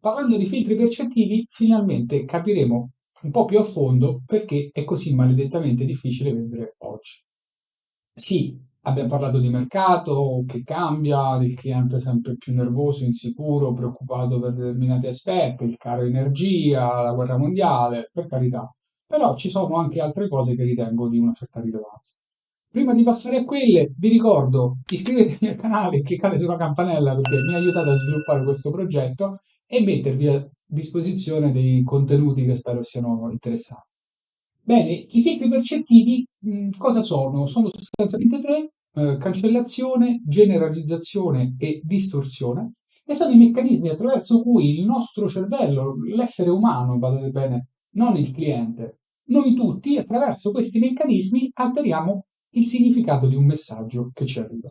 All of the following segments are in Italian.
Parlando di filtri percettivi, finalmente capiremo un po' più a fondo perché è così maledettamente difficile vendere oggi. Sì, abbiamo parlato di mercato che cambia, del cliente sempre più nervoso, insicuro, preoccupato per determinati aspetti, il caro energia, la guerra mondiale, per carità. Però ci sono anche altre cose che ritengo di una certa rilevanza. Prima di passare a quelle, vi ricordo iscrivetevi al canale e cliccate sulla campanella perché mi aiutate a sviluppare questo progetto e mettervi a disposizione dei contenuti che spero siano interessanti. Bene, i filtri percettivi cosa sono? Sono sostanzialmente tre: cancellazione, generalizzazione e distorsione, e sono i meccanismi attraverso cui il nostro cervello, l'essere umano, badate bene, non il cliente, noi tutti, attraverso questi meccanismi, alteriamo il significato di un messaggio che ci arriva.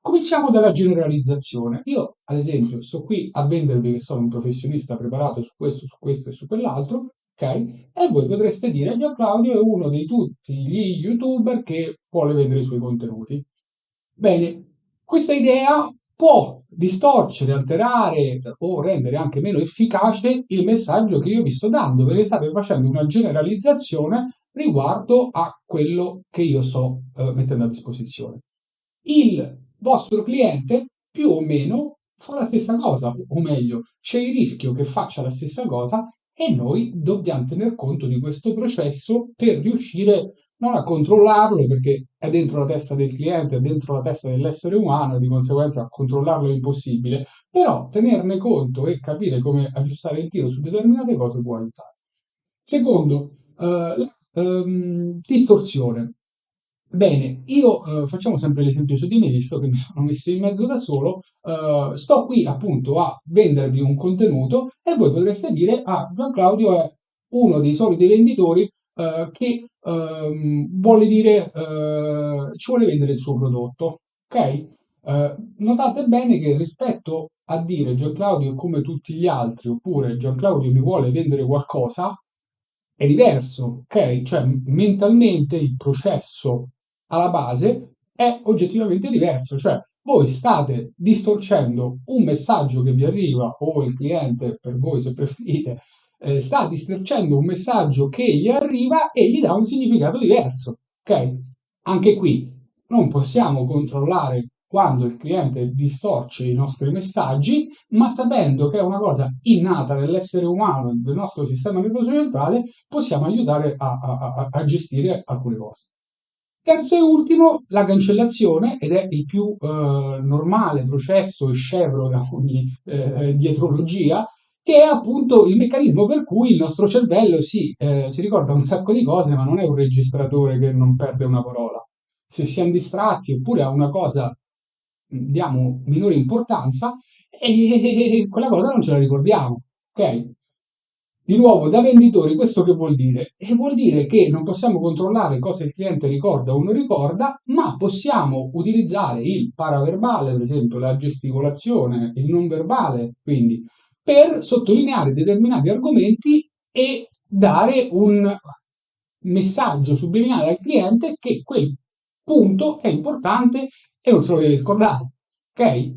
Cominciamo dalla generalizzazione. Io, ad esempio, sto qui a vendervi che sono un professionista preparato su questo e su quell'altro, ok? E voi potreste dire: Gian Claudio è uno di tutti gli YouTuber che vuole vendere i suoi contenuti. Bene, questa idea può distorcere, alterare o rendere anche meno efficace il messaggio che io vi sto dando, perché state facendo una generalizzazione riguardo a quello che io sto mettendo a disposizione. Il vostro cliente più o meno fa la stessa cosa, o meglio, c'è il rischio che faccia la stessa cosa e noi dobbiamo tener conto di questo processo per riuscire non a controllarlo, perché è dentro la testa del cliente, è dentro la testa dell'essere umano, e di conseguenza controllarlo è impossibile, però tenerne conto e capire come aggiustare il tiro su determinate cose può aiutare. Secondo, distorsione. Bene, io facciamo sempre l'esempio su di me, visto che mi sono messo in mezzo da solo, sto qui appunto a vendervi un contenuto e voi potreste dire: Ah, Gian Claudio è uno dei soliti venditori che vuole dire, ci vuole vendere il suo prodotto, ok? Notate bene che rispetto a dire Gian Claudio è come tutti gli altri, oppure Gian Claudio mi vuole vendere qualcosa, è diverso, ok? Cioè mentalmente il processo alla base è oggettivamente diverso, cioè voi state distorcendo un messaggio che vi arriva, o il cliente, per voi se preferite, sta distorcendo un messaggio che gli arriva e gli dà un significato diverso, ok? Anche qui non possiamo controllare quando il cliente distorce i nostri messaggi, ma sapendo che è una cosa innata nell'essere umano, del nostro sistema nervoso centrale, possiamo aiutare a gestire alcune cose. Terzo e ultimo, la cancellazione, ed è il più normale processo e scevro da ogni dietrologia, che è appunto il meccanismo per cui il nostro cervello si ricorda un sacco di cose, ma non è un registratore che non perde una parola. Se siamo distratti oppure a una cosa diamo minore importanza e quella cosa non ce la ricordiamo, ok? Di nuovo, da venditori, questo che vuol dire? Vuol dire che non possiamo controllare cosa il cliente ricorda o non ricorda, ma possiamo utilizzare il paraverbale, per esempio la gesticolazione, il non verbale, quindi, per sottolineare determinati argomenti e dare un messaggio subliminale al cliente che quel punto è importante e non se lo deve scordare. Ok?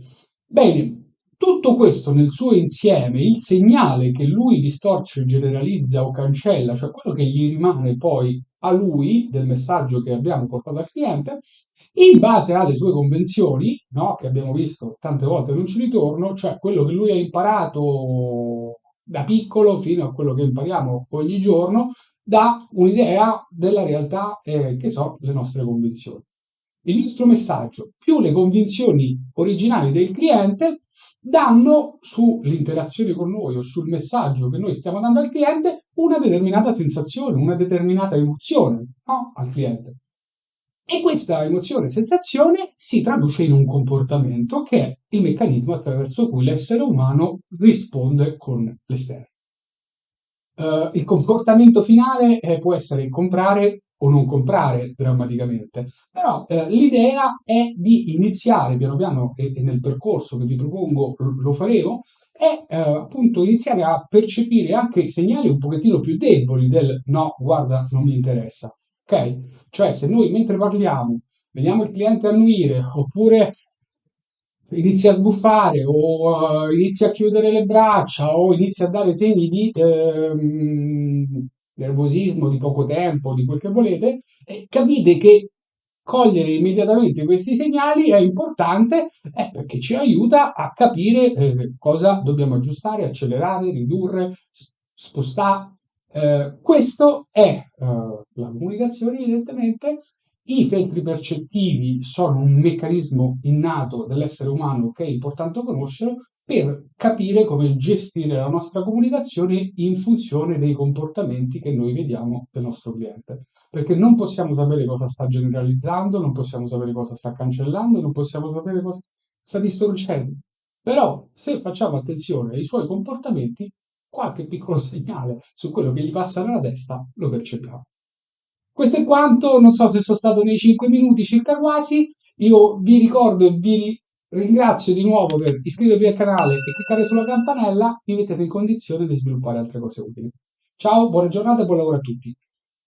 Bene, tutto questo nel suo insieme, il segnale che lui distorce, generalizza o cancella, cioè quello che gli rimane poi a lui del messaggio che abbiamo portato al cliente, in base alle sue convenzioni, no, che abbiamo visto tante volte non ci ritorno, cioè quello che lui ha imparato da piccolo fino a quello che impariamo ogni giorno, dà un'idea della realtà che sono le nostre convinzioni. Il nostro messaggio più le convinzioni originali del cliente danno sull'interazione con noi o sul messaggio che noi stiamo dando al cliente una determinata sensazione, una determinata emozione, no? Al cliente. E questa emozione, sensazione si traduce in un comportamento che è il meccanismo attraverso cui l'essere umano risponde con l'esterno. Il comportamento finale può essere comprare o non comprare drammaticamente, però l'idea è di iniziare piano piano e nel percorso che vi propongo lo faremo, è appunto iniziare a percepire anche segnali un pochettino più deboli del no, guarda, non mi interessa, ok? Cioè se noi mentre parliamo vediamo il cliente annuire oppure inizi a sbuffare o inizi a chiudere le braccia o inizi a dare segni di nervosismo, di poco tempo, di quel che volete, capite che cogliere immediatamente questi segnali è importante perché ci aiuta a capire cosa dobbiamo aggiustare, accelerare, ridurre, spostare. Questo è la comunicazione, evidentemente. I filtri percettivi sono un meccanismo innato dell'essere umano che è importante conoscere per capire come gestire la nostra comunicazione in funzione dei comportamenti che noi vediamo del nostro cliente. Perché non possiamo sapere cosa sta generalizzando, non possiamo sapere cosa sta cancellando, non possiamo sapere cosa sta distorcendo. Però, se facciamo attenzione ai suoi comportamenti, qualche piccolo segnale su quello che gli passa nella testa lo percepiamo. Questo è quanto, non so se sono stato nei 5 minuti circa quasi, io vi ricordo e vi ringrazio di nuovo per iscrivervi al canale e cliccare sulla campanella, mi mettete in condizione di sviluppare altre cose utili. Ciao, buona giornata e buon lavoro a tutti.